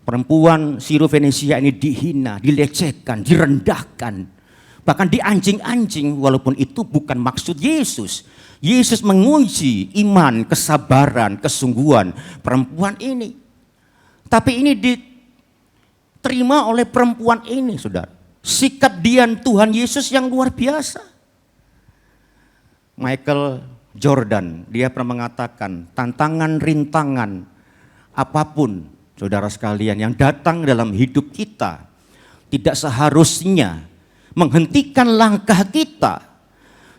Perempuan Sirofenesia ini dihina, dilecehkan, direndahkan. Bahkan dianjing-anjing, walaupun itu bukan maksud Yesus. Yesus menguji iman, kesabaran, kesungguhan perempuan ini. Tapi ini diterima oleh perempuan ini, saudara. Sikap diam Tuhan Yesus yang luar biasa. Michael Jordan, dia pernah mengatakan, tantangan, rintangan, apapun, saudara sekalian, yang datang dalam hidup kita, tidak seharusnya menghentikan langkah kita.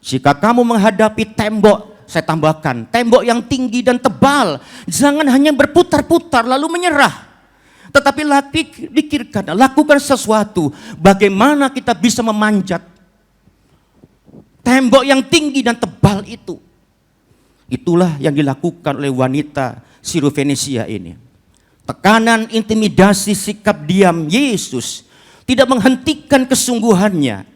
Jika kamu menghadapi tembok, saya tambahkan, tembok yang tinggi dan tebal, jangan hanya berputar-putar lalu menyerah. Tetapi pikirkan, lakukan sesuatu. Bagaimana kita bisa memanjat tembok yang tinggi dan tebal itu. Itulah yang dilakukan oleh wanita Sirofenesia ini. Tekanan, intimidasi, sikap diam Yesus tidak menghentikan kesungguhannya.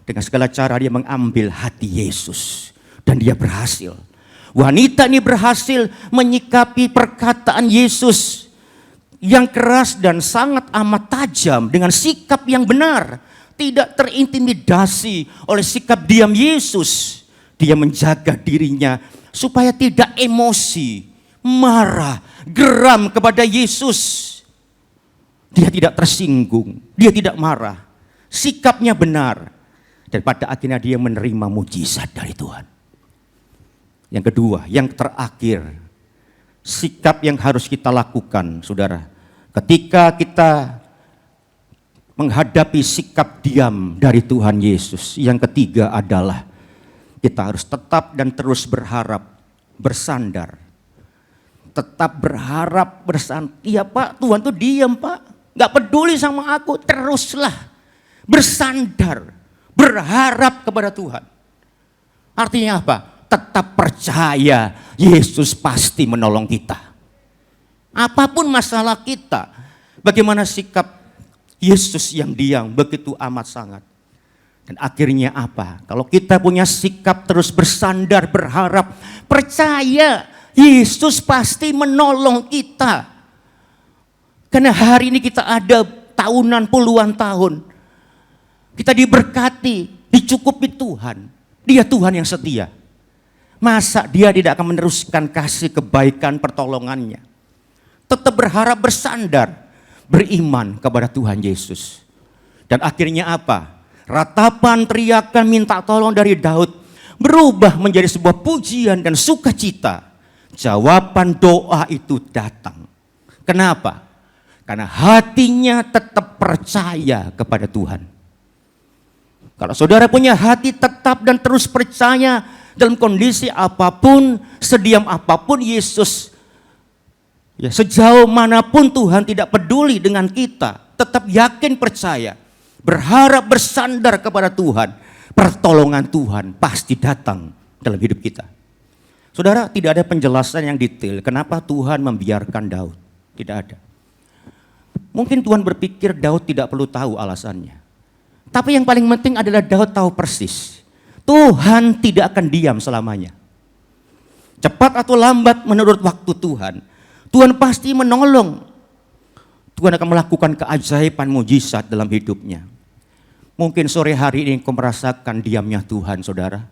Dengan segala cara dia mengambil hati Yesus. Dan dia berhasil. Wanita ini berhasil menyikapi perkataan Yesus yang keras dan sangat amat tajam dengan sikap yang benar. tidak terintimidasi oleh sikap diam Yesus. Dia menjaga dirinya supaya tidak emosi, marah, geram kepada Yesus. Dia tidak tersinggung, dia tidak marah. Sikapnya benar. Dan pada akhirnya dia menerima mujizat dari Tuhan. Yang kedua, yang terakhir, sikap yang harus kita lakukan, saudara. Ketika kita menghadapi sikap diam dari Tuhan Yesus. Yang ketiga adalah kita harus tetap dan terus berharap, bersandar. Tetap berharap, bersandar. Iya Pak, Tuhan tuh diam Pak. Gak peduli sama aku, teruslah bersandar, berharap kepada Tuhan. Artinya apa? Tetap percaya Yesus pasti menolong kita. Apapun masalah kita, bagaimana sikap Yesus yang diam begitu amat sangat. Dan akhirnya apa? Kalau kita punya sikap terus bersandar, berharap, percaya Yesus pasti menolong kita. Karena hari ini kita ada tahunan, puluhan tahun. Kita diberkati, dicukupi Tuhan. Dia Tuhan yang setia. Masa dia tidak akan meneruskan kasih kebaikan pertolongannya? Tetap berharap, bersandar, beriman kepada Tuhan Yesus. Dan akhirnya apa? Ratapan, teriakan, minta tolong dari Daud berubah menjadi sebuah pujian dan sukacita. Jawaban doa itu datang. Kenapa? Karena hatinya tetap percaya kepada Tuhan. Kalau saudara punya hati tetap dan terus percaya dalam kondisi apapun, sediam apapun Yesus, ya, sejauh manapun Tuhan tidak peduli dengan kita, tetap yakin percaya, berharap bersandar kepada Tuhan, pertolongan Tuhan pasti datang dalam hidup kita. Saudara, tidak ada penjelasan yang detail kenapa Tuhan membiarkan Daud. Tidak ada. Mungkin Tuhan berpikir Daud tidak perlu tahu alasannya. Tapi yang paling penting adalah Daud tahu persis. Tuhan tidak akan diam selamanya. Cepat atau lambat menurut waktu Tuhan, Tuhan pasti menolong. Tuhan akan melakukan keajaiban mujizat dalam hidupnya. Mungkin sore hari ini engkau merasakan diamnya Tuhan, saudara.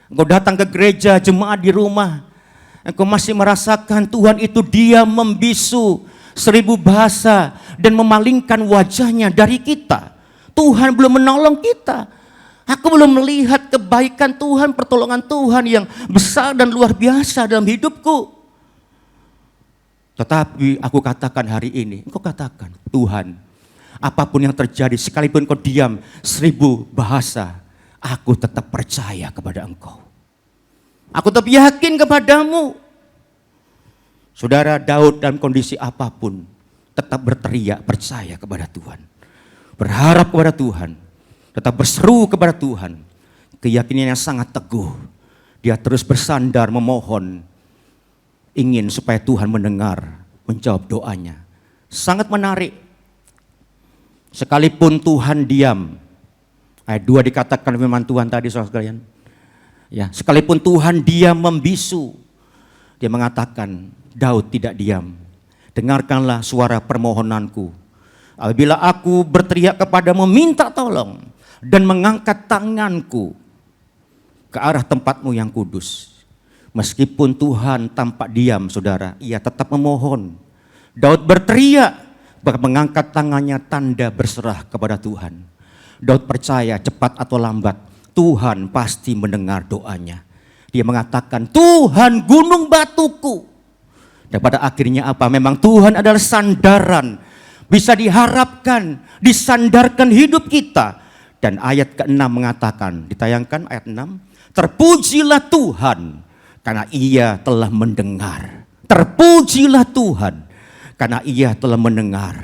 Engkau datang ke gereja, jemaat di rumah, engkau masih merasakan Tuhan itu diam, membisu 1000 bahasa dan memalingkan wajahnya dari kita. Tuhan belum menolong kita. Aku belum melihat kebaikan Tuhan, pertolongan Tuhan yang besar dan luar biasa dalam hidupku. Tetapi aku katakan hari ini, engkau katakan, Tuhan, apapun yang terjadi, sekalipun kau diam 1000 bahasa, aku tetap percaya kepada Engkau. Aku tetap yakin kepadamu. Saudara, Daud dalam kondisi apapun, tetap berteriak percaya kepada Tuhan. Berharap kepada Tuhan, tetap berseru kepada Tuhan. Keyakinan yang sangat teguh. Dia terus bersandar memohon, ingin supaya Tuhan mendengar, menjawab doanya. Sangat menarik. Sekalipun Tuhan diam. Ayat 2 dikatakan firman Tuhan tadi, saudara sekalian. Ya, sekalipun Tuhan diam membisu, dia mengatakan, Daud tidak diam. Dengarkanlah suara permohonanku. Apabila aku berteriak kepadamu minta tolong dan mengangkat tanganku ke arah tempatmu yang kudus. Meskipun Tuhan tampak diam, saudara, ia tetap memohon. Daud berteriak, bahkan mengangkat tangannya tanda berserah kepada Tuhan. Daud percaya cepat atau lambat Tuhan pasti mendengar doanya. Dia mengatakan, Tuhan gunung batuku. Dan pada akhirnya apa? Memang Tuhan adalah sandaran. Bisa diharapkan, disandarkan hidup kita. Dan ayat ke-6 mengatakan, ditayangkan ayat 6. Terpujilah Tuhan karena ia telah mendengar. Terpujilah Tuhan karena ia telah mendengar.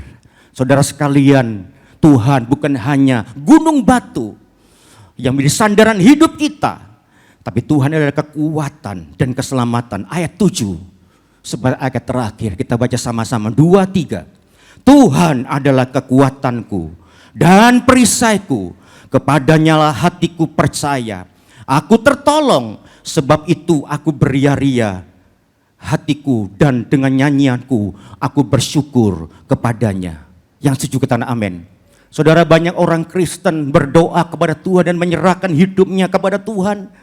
Saudara sekalian, Tuhan bukan hanya gunung batu yang menjadi sandaran hidup kita. Tapi Tuhan adalah kekuatan dan keselamatan. Ayat 7. Sebagai ayat terakhir kita baca sama-sama 2, 3. Tuhan adalah kekuatanku dan perisaiku, kepadanya lah hatiku percaya. Aku tertolong, sebab itu aku beria-ria hatiku dan dengan nyanyianku aku bersyukur kepadanya. Yang setuju katakan amin. Saudara, banyak orang Kristen berdoa kepada Tuhan dan menyerahkan hidupnya kepada Tuhan.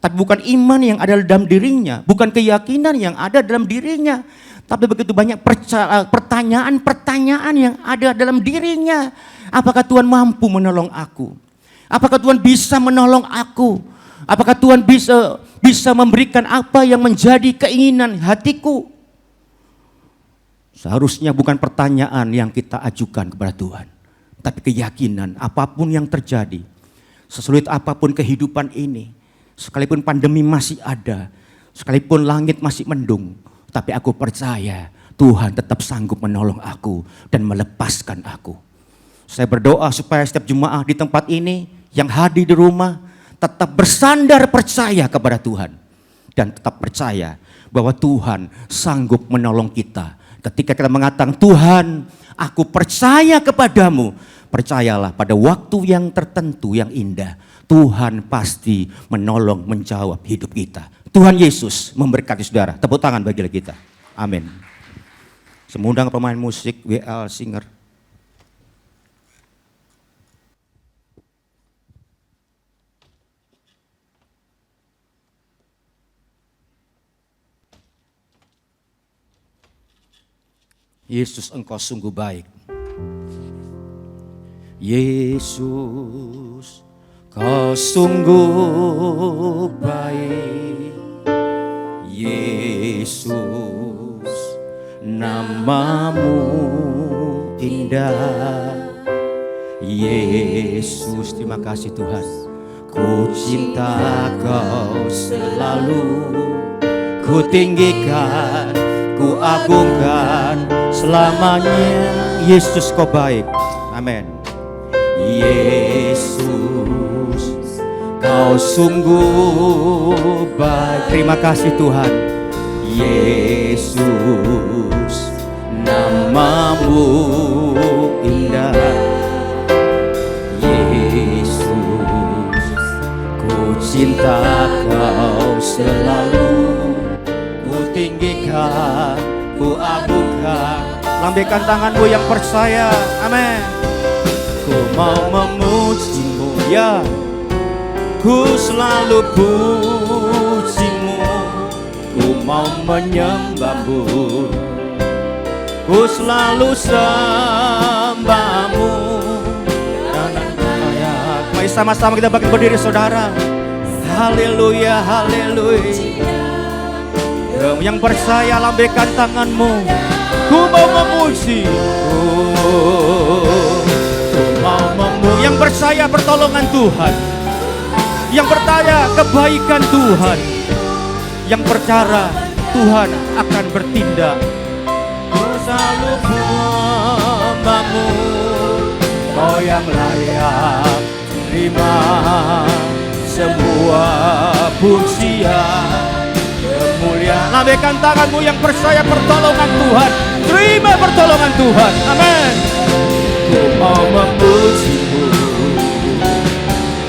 Tapi bukan iman yang ada dalam dirinya, bukan keyakinan yang ada dalam dirinya. Tapi begitu banyak pertanyaan-pertanyaan yang ada dalam dirinya. Apakah Tuhan mampu menolong aku? Apakah Tuhan bisa menolong aku? Apakah Tuhan bisa memberikan apa yang menjadi keinginan hatiku? Seharusnya bukan pertanyaan yang kita ajukan kepada Tuhan, tapi keyakinan apapun yang terjadi, sesulit apapun kehidupan ini, sekalipun pandemi masih ada, sekalipun langit masih mendung, tapi aku percaya Tuhan tetap sanggup menolong aku dan melepaskan aku. Saya berdoa supaya setiap jemaah di tempat ini yang hadir di rumah tetap bersandar percaya kepada Tuhan. Dan tetap percaya bahwa Tuhan sanggup menolong kita. Ketika kita mengatakan, Tuhan aku percaya kepadamu. Percayalah pada waktu yang tertentu yang indah, Tuhan pasti menolong menjawab hidup kita. Tuhan Yesus memberkati saudara. Tepuk tangan bagi kita. Amin. Semundang pemain musik WL Singer. Yesus, Engkau sungguh baik. Yesus, Kau sungguh baik. Yesus, namamu indah. Yesus, terima kasih Tuhan. Ku cinta Kau selalu, ku tinggikan, ku agungkan selamanya. Yesus, Kau baik. Amin. Yesus, Kau sungguh baik. Terima kasih Tuhan. Yesus, namamu indah. Yesus, ku cinta Kau selalu, ku tinggikan, ku agungkan. Lambaikan tanganmu yang percaya. Amin. Ku mau memujimu, ya, ku selalu pujimu. Ku mau menyembahmu, ku selalu sembahmu. Mari sama-sama kita bangkit berdiri saudara. Haleluya, haleluya. Yang percaya lambaikan tanganmu. Ku mau memuji, yang percaya pertolongan Tuhan, yang percaya kebaikan Tuhan, yang percaya Tuhan akan bertindak. Ku selalu menyembahmu, Kau yang layak terima semua pujian kemuliaan. Lambaikan tanganmu yang percaya pertolongan Tuhan. Terima pertolongan Tuhan. Amin. Ku mau memujimu,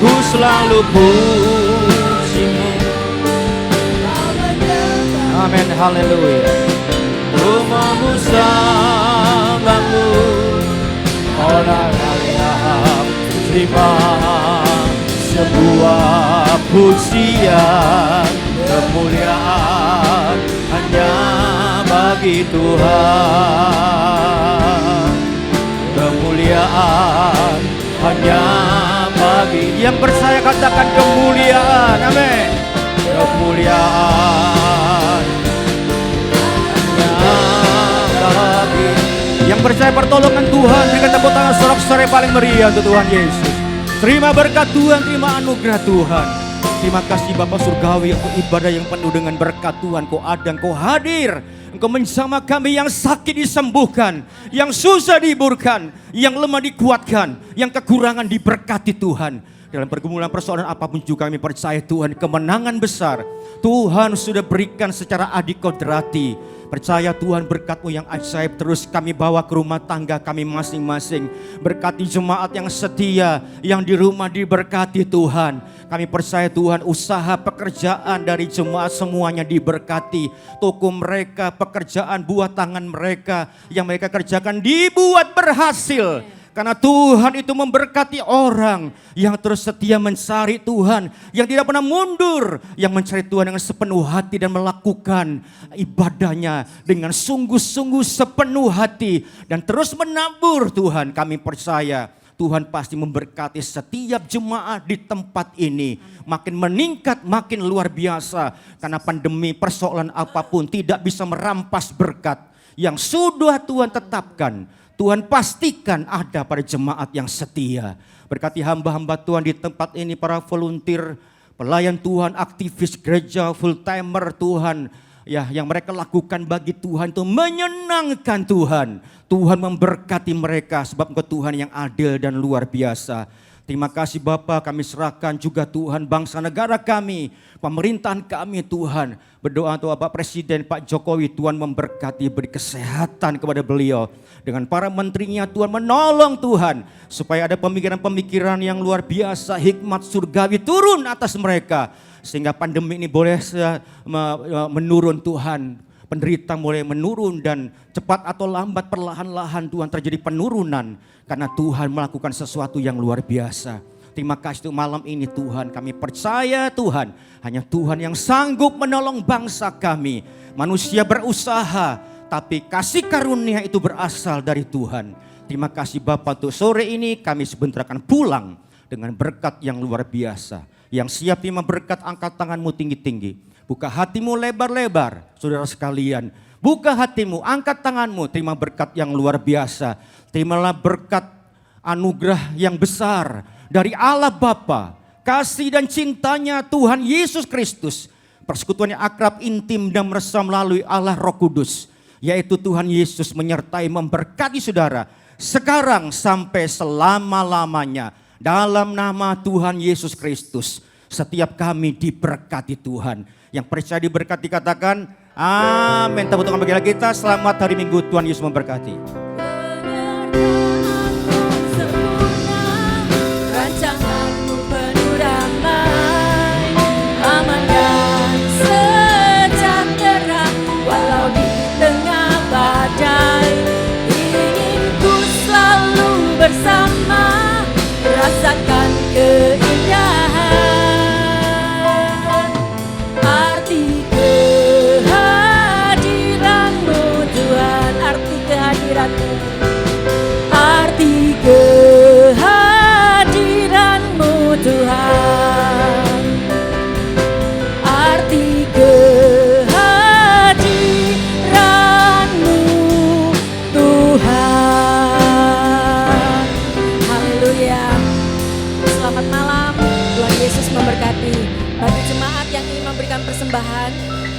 ku selalu pujimu. Amin, haleluya. Ku mau sembahmu, orang layak terima sebuah pujian kemuliaan hanya bagi Tuhan. Kemuliaan hanya bagi yang percaya, katakan kemuliaan. Amin. Kemuliaan hanya bagi yang percaya pertolongan Tuhan. Berikan tepuk tangan sorak-sorai paling meriah untuk Tuhan Yesus. Terima berkat Tuhan, terima anugerah Tuhan. Terima kasih Bapa Surgawi untuk ibadah yang penuh dengan berkat Tuhan. Kau ada, Kau hadir. Engkau menjamah kami yang sakit disembuhkan, yang susah dihiburkan, yang lemah dikuatkan, yang kekurangan diberkati Tuhan. Dalam pergumulan persoalan apapun juga kami percaya Tuhan kemenangan besar Tuhan sudah berikan secara adikodrati. Percaya Tuhan berkat-Mu yang ajaib terus kami bawa ke rumah tangga kami masing-masing. Berkati jemaat yang setia, yang di rumah diberkati Tuhan. Kami percaya Tuhan usaha pekerjaan dari jemaat semuanya diberkati. Toko mereka, pekerjaan buah tangan mereka yang mereka kerjakan dibuat berhasil. Karena Tuhan itu memberkati orang yang terus setia mencari Tuhan, yang tidak pernah mundur, yang mencari Tuhan dengan sepenuh hati dan melakukan ibadahnya dengan sungguh-sungguh sepenuh hati dan terus menabur. Tuhan, kami percaya Tuhan pasti memberkati setiap jemaat di tempat ini. Makin meningkat, makin luar biasa. Karena pandemi, persoalan apapun tidak bisa merampas berkat yang sudah Tuhan tetapkan. Tuhan pastikan ada pada jemaat yang setia. Berkati hamba-hamba Tuhan di tempat ini, para volunteer, pelayan Tuhan, aktivis gereja, full timer Tuhan. Ya, yang mereka lakukan bagi Tuhan itu menyenangkan Tuhan. Tuhan memberkati mereka sebab Engkau Tuhan yang adil dan luar biasa. Terima kasih Bapa, kami serahkan juga Tuhan bangsa negara kami, pemerintahan kami Tuhan. Berdoa untuk Bapak Presiden Pak Jokowi, Tuhan memberkati, beri kesehatan kepada beliau. Dengan para menterinya Tuhan menolong Tuhan, supaya ada pemikiran-pemikiran yang luar biasa, hikmat surgawi turun atas mereka. Sehingga pandemi ini boleh menurun Tuhan. Penderita mulai menurun dan cepat atau lambat perlahan-lahan Tuhan terjadi penurunan. Karena Tuhan melakukan sesuatu yang luar biasa. Terima kasih untuk malam ini Tuhan. Kami percaya Tuhan, hanya Tuhan yang sanggup menolong bangsa kami. Manusia berusaha, tapi kasih karunia itu berasal dari Tuhan. Terima kasih Bapak, untuk sore ini kami sebentar akan pulang dengan berkat yang luar biasa. Yang siap terima berkat, angkat tanganmu tinggi-tinggi. Buka hatimu lebar-lebar, saudara sekalian. Buka hatimu, angkat tanganmu, terima berkat yang luar biasa. Terimalah berkat anugerah yang besar dari Allah Bapa, kasih dan cintanya Tuhan Yesus Kristus, persekutuan yang akrab, intim dan mesra melalui Allah Roh Kudus, yaitu Tuhan Yesus menyertai memberkati saudara sekarang sampai selama-lamanya. Dalam nama Tuhan Yesus Kristus, setiap kami diberkati Tuhan. Yang percaya diberkati katakan amin. Tepuk tangan bagi kita. Selamat hari Minggu, Tuhan Yesus memberkati. Bersama rasakan keindahan arti kehadiranmu Tuhan, arti kehadiranmu, arti kehadiranmu Tuhan, arti kehadiranmu Tuhan. Selamat malam, Tuhan Yesus memberkati. Bagi jemaat yang ingin memberikan persembahan,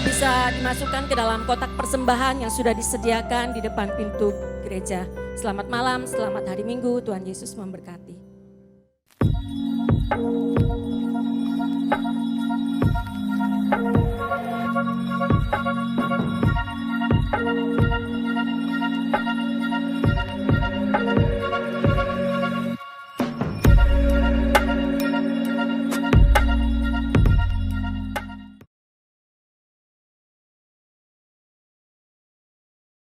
bisa dimasukkan ke dalam kotak persembahan yang sudah disediakan di depan pintu gereja. Selamat malam, selamat hari Minggu, Tuhan Yesus memberkati.